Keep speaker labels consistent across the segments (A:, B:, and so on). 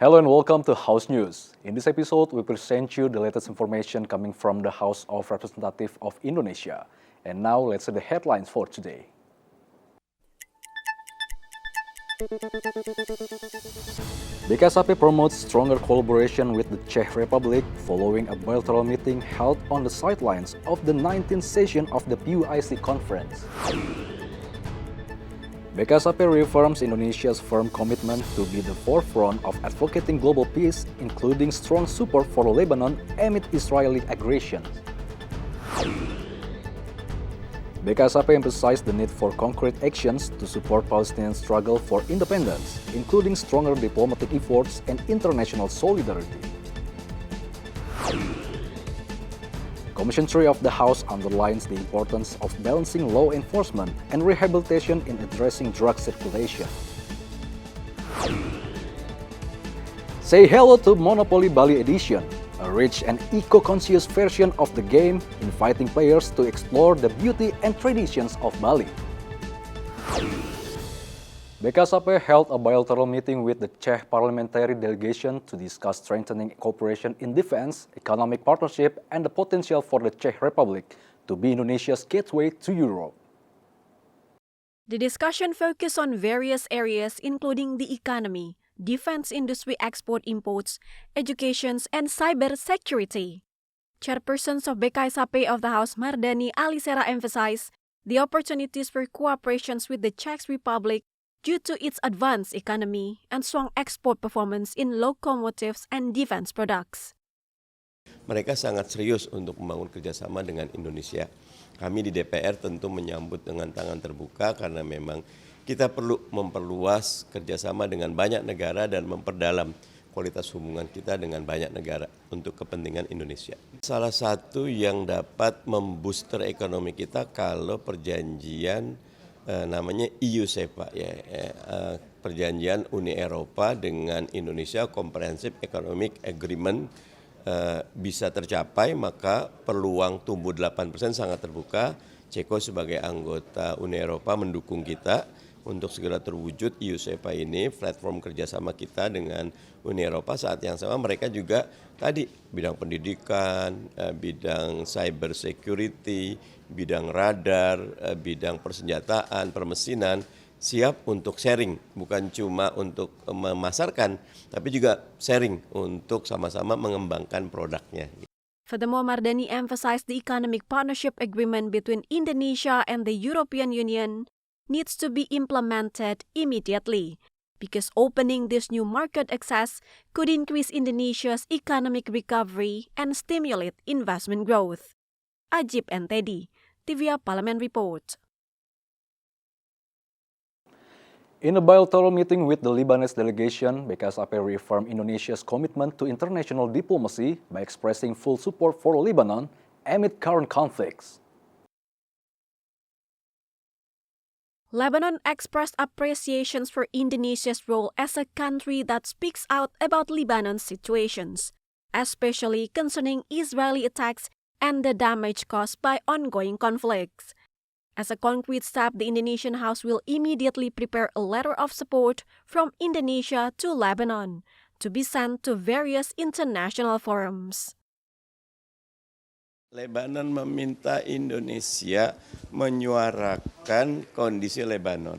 A: Hello and welcome to House News. In this episode, we present you the latest information coming from the House of Representatives of Indonesia. And now let's see the headlines for today. BKSAP promotes stronger collaboration with the Czech Republic following a bilateral meeting held on the sidelines of the 19th session of the PUIC conference. BKSAP reaffirms Indonesia's firm commitment to be the forefront of advocating global peace, including strong support for Lebanon amid Israeli aggression. BKSAP emphasized the need for concrete actions to support Palestinian struggle for independence, including stronger diplomatic efforts and international solidarity. Commission 3 of the House underlines the importance of balancing law enforcement and rehabilitation in addressing drug circulation. Say hello to Monopoly Bali Edition, a rich and eco-conscious version of the game inviting players to explore the beauty and traditions of Bali. BKSAP held a bilateral meeting with the Czech parliamentary delegation to discuss strengthening cooperation in defense, economic partnership, and the potential for the Czech Republic to be Indonesia's gateway to Europe.
B: The discussion focused on various areas including the economy, defense industry export-imports, education, and cyber security. Chairpersons of BKSAP of the House Mardani Alisera emphasized the opportunities for cooperations with the Czech Republic due to its advanced economy and strong export performance in locomotives and defense products.
C: Mereka sangat serius untuk membangun kerjasama dengan Indonesia. Kami di DPR tentu menyambut dengan tangan terbuka karena memang kita perlu memperluas kerjasama dengan banyak negara dan memperdalam kualitas hubungan kita dengan banyak negara untuk kepentingan Indonesia. Salah satu yang dapat membooster ekonomi kita kalau perjanjian namanya EU-SEPA, perjanjian Uni Eropa dengan Indonesia Comprehensive Economic Agreement bisa tercapai, maka peluang tumbuh 8% sangat terbuka. Ceko sebagai anggota Uni Eropa mendukung kita untuk segera terwujud EU-SEPA ini, platform kerjasama kita dengan Uni Eropa. Saat yang sama mereka juga tadi bidang pendidikan, bidang cyber security, bidang radar, bidang persenjataan, permesinan, siap untuk sharing, bukan cuma untuk memasarkan, tapi juga sharing untuk sama-sama mengembangkan produknya.
B: Furthermore, Mardani emphasized the economic partnership agreement between Indonesia and the European Union needs to be implemented immediately, because opening this new market access could increase Indonesia's economic recovery and stimulate investment growth. Ajib and Teddy, TVA Parliament Report.
A: In a bilateral meeting with the Lebanese delegation, BKSAP reaffirmed Indonesia's commitment to international diplomacy by expressing full support for Lebanon amid current conflicts.
B: Lebanon expressed appreciations for Indonesia's role as a country that speaks out about Lebanon's situations, especially concerning Israeli attacks and the damage caused by ongoing conflicts. As a concrete step, the Indonesian House will immediately prepare a letter of support from Indonesia to Lebanon to be sent to various international forums.
C: Lebanon meminta Indonesia menyuarakan kondisi Lebanon,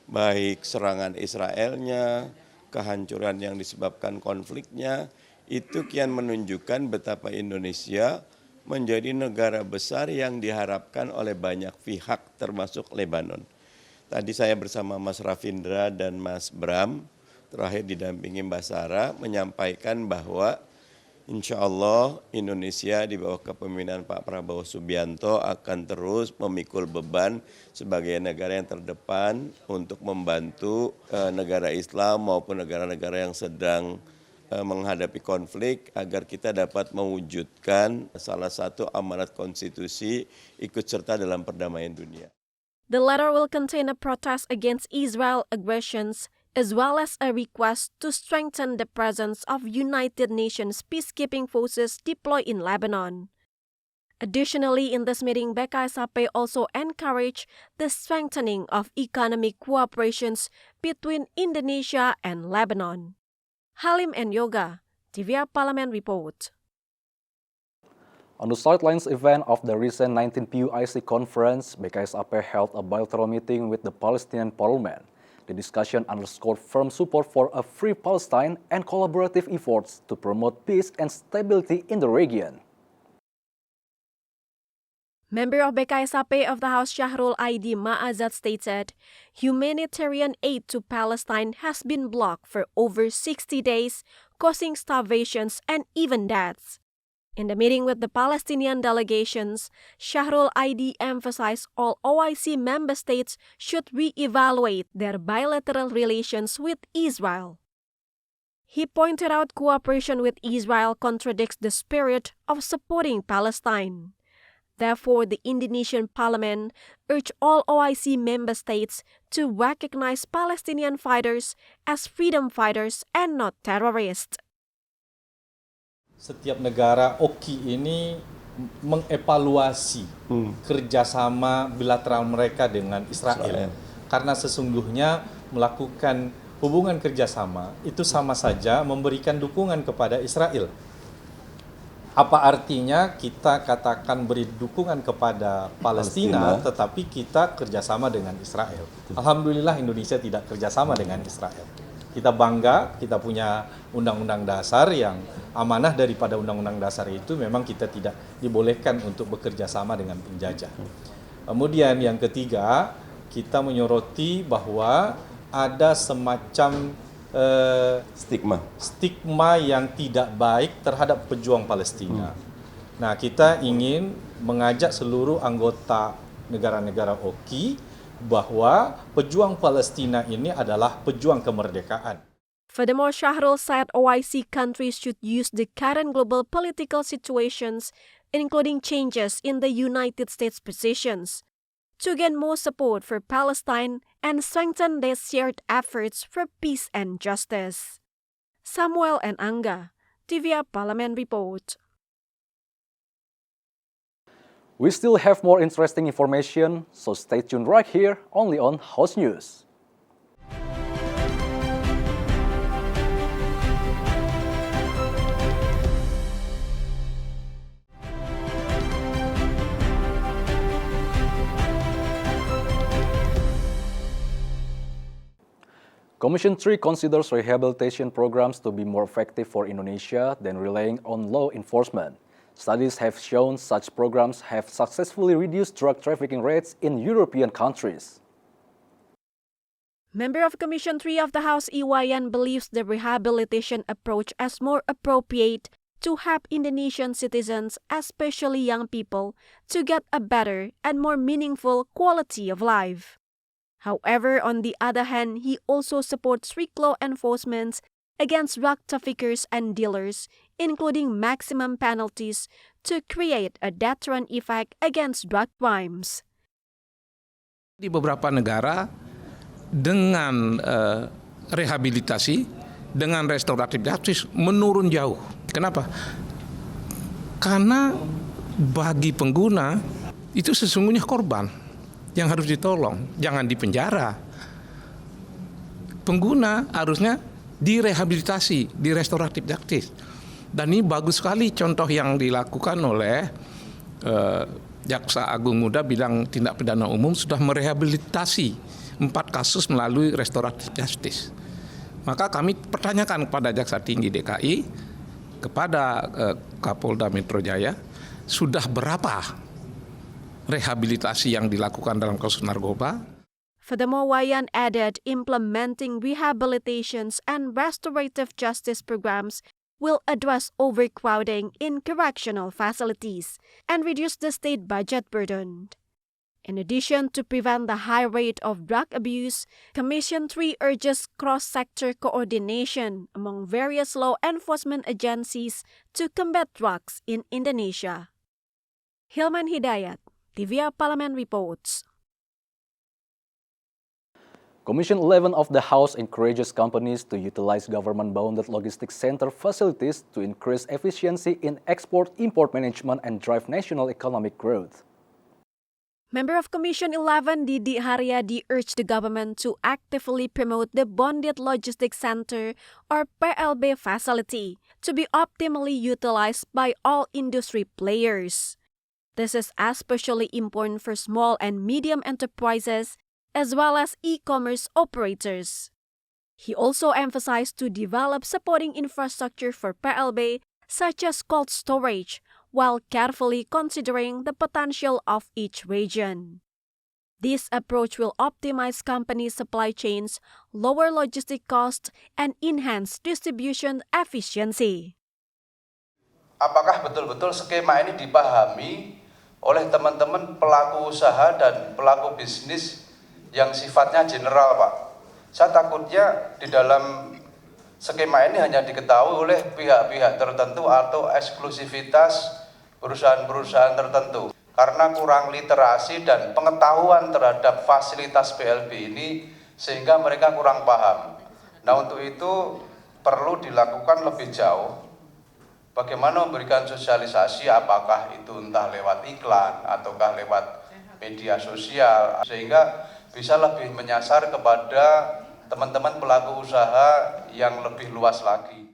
C: baik serangan Israelnya, kehancuran yang disebabkan konfliknya, itu kian menunjukkan betapa Indonesia menjadi negara besar yang diharapkan oleh banyak pihak termasuk Lebanon. Tadi saya bersama Mas Rafindra dan Mas Bram, terakhir didampingi Mbak Sarah, menyampaikan bahwa insya Allah Indonesia di bawah kepemimpinan Pak Prabowo Subianto akan terus memikul beban sebagai negara yang terdepan untuk membantu negara Islam maupun negara-negara yang sedang menghadapi konflik agar kita dapat mewujudkan salah satu amanat konstitusi ikut serta dalam perdamaian dunia.
B: The letter will contain a protest against Israel aggressions as well as a request to strengthen the presence of United Nations peacekeeping forces deployed in Lebanon. Additionally, in this meeting, BKSAP also encouraged the strengthening of economic cooperations between Indonesia and Lebanon. Halim and Yoga, TVR Parliament report.
A: On the sidelines event of the recent 19th PUIC conference, BKSAP held a bilateral meeting with the Palestinian parliament. The discussion underscored firm support for a free Palestine and collaborative efforts to promote peace and stability in the region.
B: Member of BKSAP of the House Syahrul Aidi Ma'azat stated, humanitarian aid to Palestine has been blocked for over 60 days, causing starvations and even deaths. In the meeting with the Palestinian delegations, Syahrul Aidi emphasized all OIC member states should re-evaluate their bilateral relations with Israel. He pointed out cooperation with Israel contradicts the spirit of supporting Palestine. Therefore, the Indonesian parliament urged all OIC member states to recognize Palestinian fighters as freedom fighters and not terrorists.
D: Setiap negara OKI ini mengevaluasi kerjasama bilateral mereka dengan Israel. Karena sesungguhnya melakukan hubungan kerjasama itu sama saja memberikan dukungan kepada Israel. Apa artinya kita katakan beri dukungan kepada Palestina, tetapi kita kerjasama dengan Israel? Alhamdulillah Indonesia tidak kerjasama dengan Israel. Kita bangga, kita punya undang-undang dasar yang amanah daripada undang-undang dasar itu memang kita tidak dibolehkan untuk bekerja sama dengan penjajah. Kemudian yang ketiga, kita menyoroti bahwa ada semacam stigma yang tidak baik terhadap pejuang Palestina. Nah, kita ingin mengajak seluruh anggota negara-negara OKI bahwa pejuang Palestina ini adalah pejuang kemerdekaan.
B: Furthermore, Syahrul said OIC countries should use the current global political situations, including changes in the United States positions, to gain more support for Palestine and strengthen their shared efforts for peace and justice. Samuel and Angga, TVR Parliament report.
A: We still have more interesting information, so stay tuned right here, only on House News. Commission 3 considers rehabilitation programs to be more effective for Indonesia than relying on law enforcement. Studies have shown such programs have successfully reduced drug trafficking rates in European countries.
B: Member of Commission 3 of the House Iwayan believes the rehabilitation approach as more appropriate to help Indonesian citizens, especially young people, to get a better and more meaningful quality of life. However, on the other hand, he also supports strict law enforcement against drug traffickers and dealers, including maximum penalties to create a deterrent effect against drug crimes.
E: Di beberapa negara dengan rehabilitasi, dengan restoratif justice menurun jauh. Kenapa? Karena bagi pengguna itu sesungguhnya korban yang harus ditolong, jangan dipenjara. Pengguna harusnya direhabilitasi, di restoratif justice. Dan ini bagus sekali contoh yang dilakukan oleh Jaksa Agung Muda bidang tindak pidana umum sudah merehabilitasi 4 kasus melalui restoratif justice. Maka kami pertanyakan kepada Jaksa Tinggi DKI, kepada Kapolda Metro Jaya, sudah berapa rehabilitasi yang dilakukan dalam kasus narkoba?
B: Furthermore, Wayan added implementing rehabilitations and restorative justice programs will address overcrowding in correctional facilities and reduce the state budget burden. In addition to prevent the high rate of drug abuse, Commission 3 urges cross-sector coordination among various law enforcement agencies to combat drugs in Indonesia. Hilman Hidayat, TVR Parliament reports.
A: Commission 11 of the House encourages companies to utilize government-bounded logistics center facilities to increase efficiency in export-import management and drive national economic growth.
B: Member of Commission 11 Didi Haryadi urged the government to actively promote the Bonded Logistics Center or PLB facility to be optimally utilized by all industry players. This is especially important for small and medium enterprises as well as e-commerce operators. He also emphasized to develop supporting infrastructure for PLB such as cold storage, while carefully considering the potential of each region. This approach will optimize company supply chains, lower logistic costs, and enhance distribution efficiency.
F: Apakah betul-betul skema ini dipahami oleh teman-teman pelaku usaha dan pelaku bisnis yang sifatnya general, Pak? Saya takutnya di dalam skema ini hanya diketahui oleh pihak-pihak tertentu atau eksklusivitas perusahaan-perusahaan tertentu. Karena kurang literasi dan pengetahuan terhadap fasilitas PLB ini sehingga mereka kurang paham. Nah, untuk itu perlu dilakukan lebih jauh. Bagaimana memberikan sosialisasi, apakah itu entah lewat iklan ataukah lewat media sosial, sehingga bisa lebih menyasar kepada teman-teman pelaku usaha yang lebih luas lagi.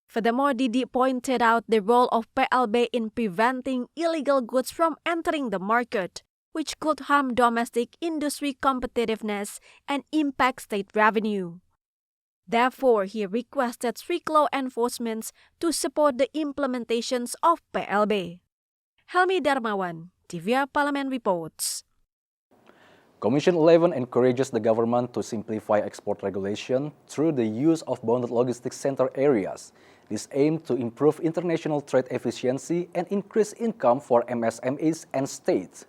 B: Furthermore, Didi pointed out the role of PLB in preventing illegal goods from entering the market, which could harm domestic industry competitiveness and impact state revenue. Therefore, he requested strict law enforcement to support the implementations of PLB. Helmi Darmawan, TVR Parlemen reports.
A: Commission 11 encourages the government to simplify export regulation through the use of bonded logistics center areas. This aims to improve international trade efficiency and increase income for MSMEs and states.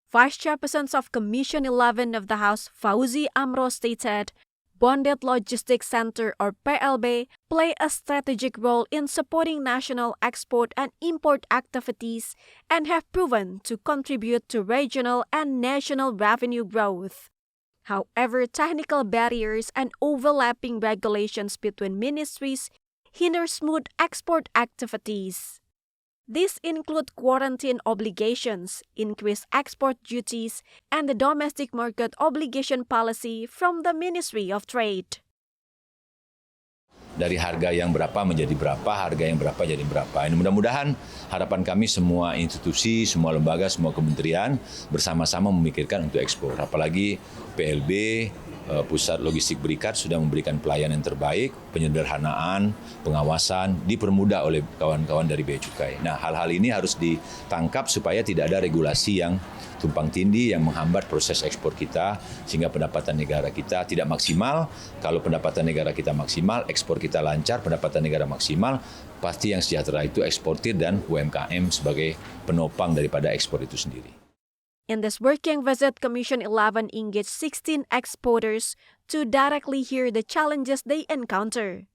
B: Vice Chairperson of Commission 11 of the House, Fauzi Amro, stated, Bonded Logistics Center or PLB play a strategic role in supporting national export and import activities and have proven to contribute to regional and national revenue growth. However, technical barriers and overlapping regulations between ministries hinder smooth export activities. These include quarantine obligations, increased export duties, and the domestic market obligation policy from the Ministry of Trade.
G: Dari harga yang berapa menjadi berapa, harga yang berapa jadi berapa. Ini mudah-mudahan harapan kami semua institusi, semua lembaga, semua kementerian bersama-sama memikirkan untuk ekspor. Apalagi PLB, Pusat Logistik Berikat sudah memberikan pelayanan terbaik, penyederhanaan, pengawasan, dipermudah oleh kawan-kawan dari Bea Cukai. Nah, hal-hal ini harus ditangkap supaya tidak ada regulasi yang tumpang tindih yang menghambat proses ekspor kita, sehingga pendapatan negara kita tidak maksimal. Kalau pendapatan negara kita maksimal, ekspor kita lancar, pendapatan negara maksimal, pasti yang sejahtera itu eksportir dan UMKM sebagai penopang daripada ekspor itu sendiri.
B: In this working visit, Commission 11 engaged 16 exporters to directly hear the challenges they encounter.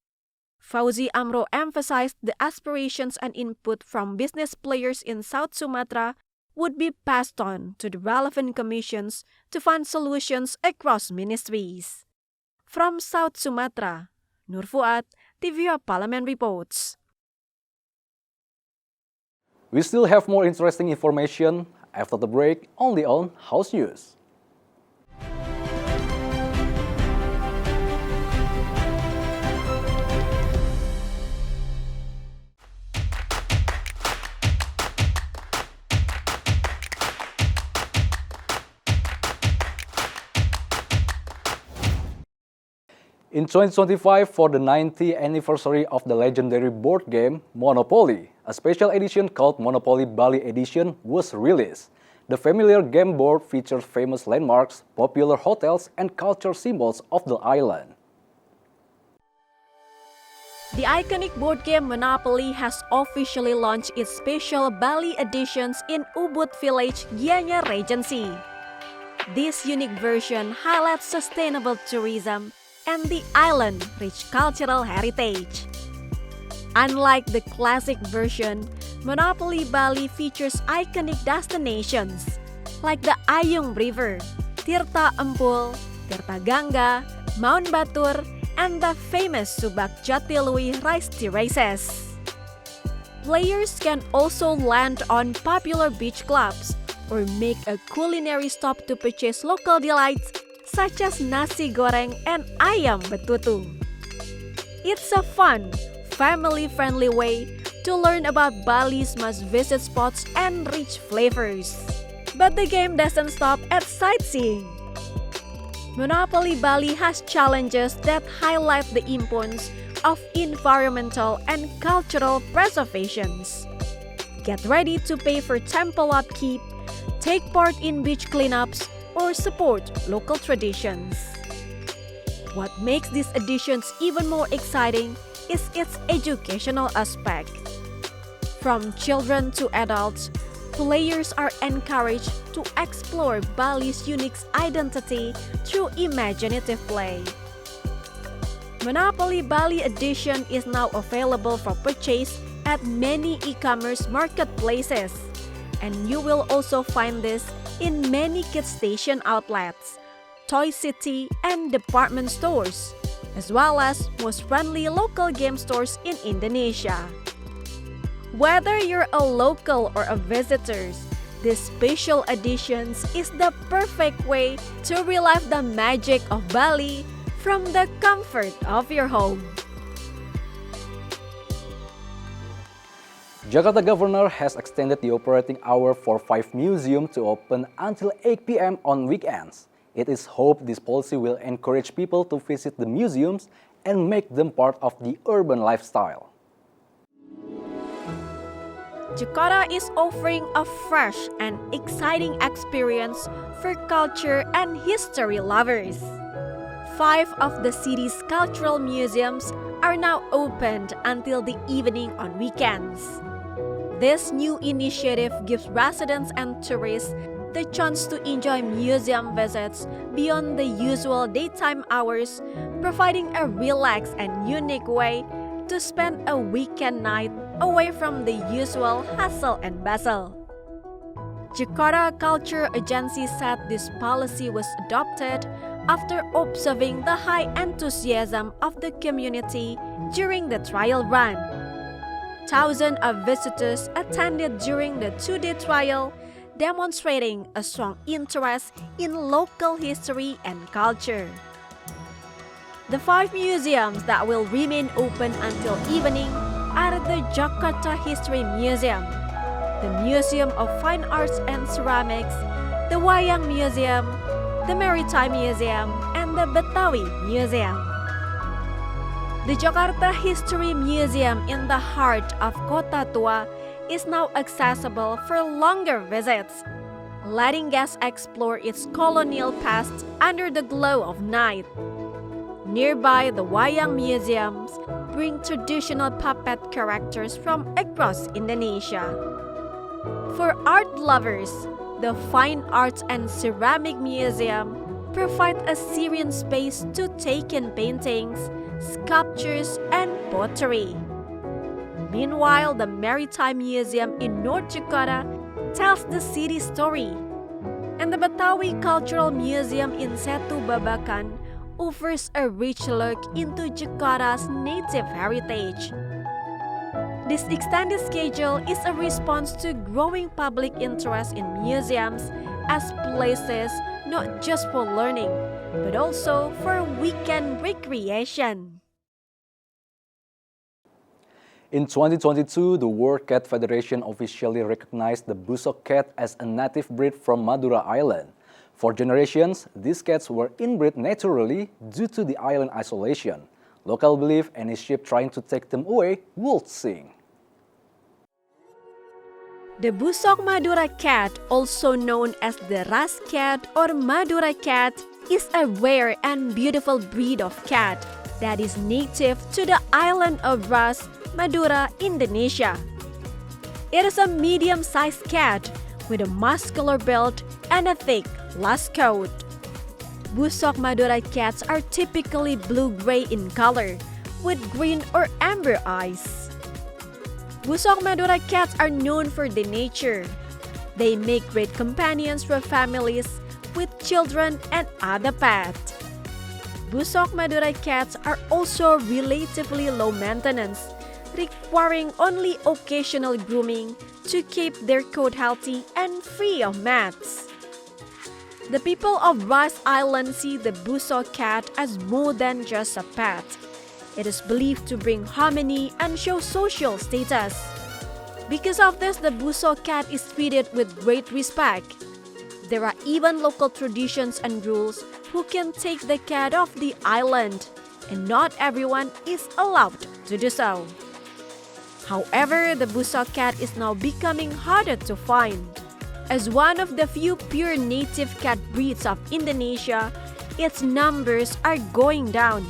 B: Fauzi Amro emphasized the aspirations and input from business players in South Sumatra would be passed on to the relevant commissions to find solutions across ministries. From South Sumatra, Nur Fuad, TVR Parlemen reports.
A: We still have more interesting information after the break, only on House News. In 2025, for the 90th anniversary of the legendary board game Monopoly, a special edition called Monopoly Bali Edition was released. The familiar game board features famous landmarks, popular hotels, and cultural symbols of the island.
B: The iconic board game Monopoly has officially launched its special Bali editions in Ubud Village, Gianyar Regency. This unique version highlights sustainable tourism and the island's rich cultural heritage. Unlike the classic version, Monopoly Bali features iconic destinations like the Ayung River, Tirta Empul, Tirta Gangga, Mount Batur, and the famous Subak Jatiluwih rice terraces. Players can also land on popular beach clubs, or make a culinary stop to purchase local delights such as nasi goreng and ayam betutu. It's a fun, family-friendly way to learn about Bali's must-visit spots and rich flavors. But the game doesn't stop at sightseeing. Monopoly Bali has challenges that highlight the importance of environmental and cultural preservations. Get ready to pay for temple upkeep, take part in beach cleanups, or support local traditions. What makes these editions even more exciting is its educational aspect. From children to adults, players are encouraged to explore Bali's unique identity through imaginative play. Monopoly Bali Edition is now available for purchase at many e-commerce marketplaces, and you will also find this in many Kid Station outlets, Toy City, and department stores, as well as most friendly local game stores in Indonesia. Whether you're a local or a visitor, this special editions is the perfect way to relive the magic of Bali from the comfort of your home.
A: Jakarta Governor has extended the operating hour for 5 museums to open until 8 p.m. on weekends. It is hoped this policy will encourage people to visit the museums and make them part of the urban lifestyle.
B: Jakarta is offering a fresh and exciting experience for culture and history lovers. 5 of the city's cultural museums are now opened until the evening on weekends. This new initiative gives residents and tourists the chance to enjoy museum visits beyond the usual daytime hours, providing a relaxed and unique way to spend a weekend night away from the usual hustle and bustle. Jakarta Culture Agency said this policy was adopted after observing the high enthusiasm of the community during the trial run. Thousands of visitors attended during the 2-day trial, demonstrating a strong interest in local history and culture. The 5 museums that will remain open until evening are the Jakarta History Museum, the Museum of Fine Arts and Ceramics, the Wayang Museum, the Maritime Museum, and the Betawi Museum. The Jakarta History Museum in the heart of Kota Tua is now accessible for longer visits, letting guests explore its colonial past under the glow of night. Nearby, the Wayang Museums bring traditional puppet characters from across Indonesia. For art lovers, the Fine Arts and Ceramic Museum provide a serene space to take in paintings, sculptures, and pottery. Meanwhile, the Maritime Museum in North Jakarta tells the city's story, and the Betawi Cultural Museum in Setu Babakan offers a rich look into Jakarta's native heritage. This extended schedule is a response to growing public interest in museums as places not just for learning, but also for weekend recreation.
A: In 2022, the World Cat Federation officially recognized the Busok cat as a native breed from Madura Island. For generations, these cats were inbred naturally due to the island isolation. Local believe any ship trying to take them away would sink.
B: The Busok Madura cat, also known as the Ras cat or Madura cat, is a rare and beautiful breed of cat that is native to the island of Ras, Madura, Indonesia. It is a medium-sized cat with a muscular build and a thick last coat. Busok Madura cats are typically blue-gray in color, with green or amber eyes. Busok Madura cats are known for their nature. They make great companions for families with children and other pets. Busok Madura cats are also relatively low maintenance, requiring only occasional grooming to keep their coat healthy and free of mats. The people of Rice Island see the Buso cat as more than just a pet. It is believed to bring harmony and show social status. Because of this, the Buso cat is treated with great respect. There are even local traditions and rules who can take the cat off the island, and not everyone is allowed to do so. However, the Buso cat is now becoming harder to find. As one of the few pure native cat breeds of Indonesia, its numbers are going down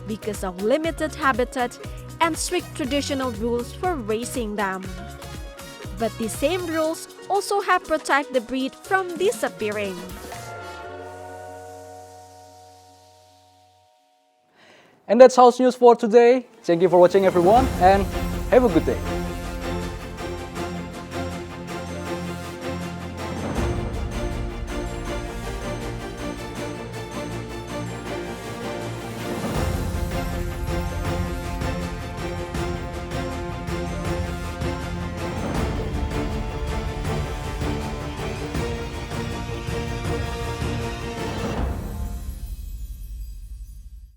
B: because of limited habitat and strict traditional rules for raising them. But the same rules also help protect the breed from disappearing.
A: And that's House News for today. Thank you for watching everyone and have a good day.